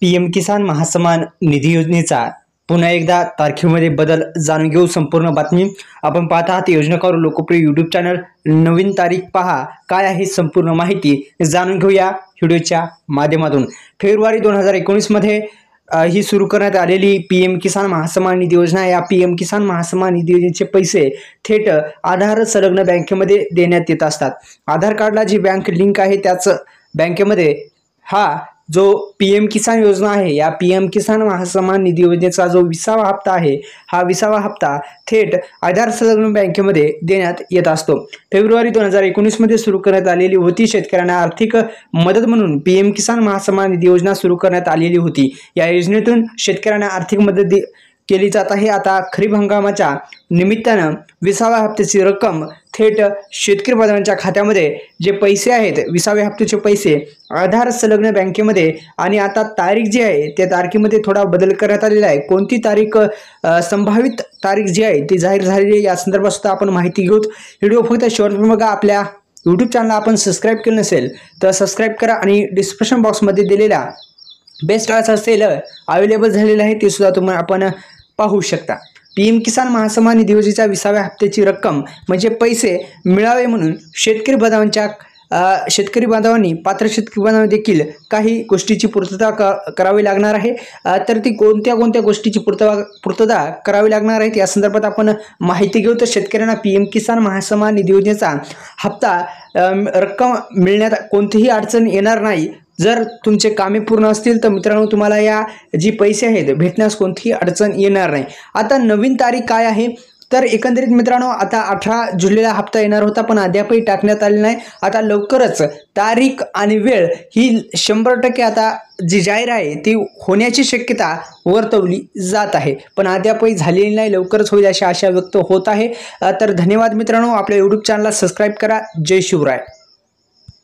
PM किसान महासन्मान निधी योजनेचा पुन्हा एकदा तारखेमध्ये बदल जाणून घेऊ। संपूर्ण बातमी आपण पाहत आहात योजनाकार लोकप्रिय यूट्यूब चॅनल। नवीन तारीख पहा, काय आहे संपूर्ण माहिती जाणून घेऊया व्हिडिओच्या माध्यमातून। फेब्रुवारी 2019 मध्ये ही सुरू करण्यात आलेली पीएम किसान महासन्मान निधी योजना, या पीएम किसान महासन्मान निधी योजनेचे पैसे थेट आधार संलग्न बँकेमध्ये देण्यात येत असतात। आधार कार्डला जी बँक लिंक आहे त्याच बँकेमध्ये हा जो पीएम किसान योजना आहे, या पीएम किसान महासन्मान निधी योजनेचा जो 20वा हप्ता आहे, हा 20वा हप्ता थेट आधार संलग्न बँकेमध्ये देण्यात येत असतो। फेब्रुवारी 2019 मध्ये सुरू करण्यात आलेली होती। शेतकऱ्यांना आर्थिक मदत म्हणून पीएम किसान महासन्मान निधी योजना सुरू करण्यात आलेली होती। या योजनेतून शेतकऱ्यांना आर्थिक मदत केली जात आहे। आता खरीप हंगामाच्या निमित्तानं 20व्या हप्त्याची रक्कम थेट शेतकरी बांधवांच्या खात्यामध्ये जे पैसे आहेत, 20व्या हप्त्याचे पैसे आधार संलग्न बँकेमध्ये, आणि आता तारीख जी आहे त्या तारखेमध्ये थोडा बदल करण्यात आलेला आहे। कोणती तारीख, संभावित तारीख जी आहे ती जाहीर झालेली आहे, या संदर्भात सुद्धा आपण माहिती घेऊ। व्हिडिओ फक्त शेवटपर्यंत बघा। आपल्या यूट्यूब चॅनलला आपण सबस्क्राईब केलं नसेल तर सबस्क्राईब करा आणि डिस्क्रिप्शन बॉक्समध्ये दिलेल्या बेस्ट असं सेल अवेलेबल झालेलं आहे ते सुद्धा तुम्हाला आपण पाहू शकता। पीएम किसान महासन्मान निधी योजनेच्या 20व्या हप्त्याची रक्कम म्हणजे पैसे मिळावे म्हणून शेतकरी बांधवांनी पात्र शेतकरी बांधवांनी देखील काही गोष्टीची पूर्तता करावी लागणार आहे। तर ती कोणत्या गोष्टीची पूर्तता करावी लागणार आहे या संदर्भात आपण माहिती घेऊ। तर शेतकऱ्यांना पीएम किसान महासन्मान निधी योजनेचा हप्ता रक्कम मिळण्यात कोणतीही अडचण येणार नाही। जर तुमचे कामे पूर्ण असतील तर मित्रांनो तुम्हाला या जी पैसे आहेत भेटण्यास कोणतीही अडचण येणार नाही। आता नवीन तारीख काय आहे तर एकंदरीत मित्रांनो आता 18 जुलैला हप्ता येणार होता, पण अद्यापही टाकण्यात आले नाही। आता लवकरच तारीख आणि वेळ ही 100% आता जी जाहीर आहे ती होण्याची शक्यता वर्तवली जात आहे, पण अद्यापही झालेली नाही। लवकरच होईल अशी आशा व्यक्त होत आहे। तर धन्यवाद मित्रांनो, आपल्या यूट्यूब चॅनलला सबस्क्राईब करा। जय शिवराय।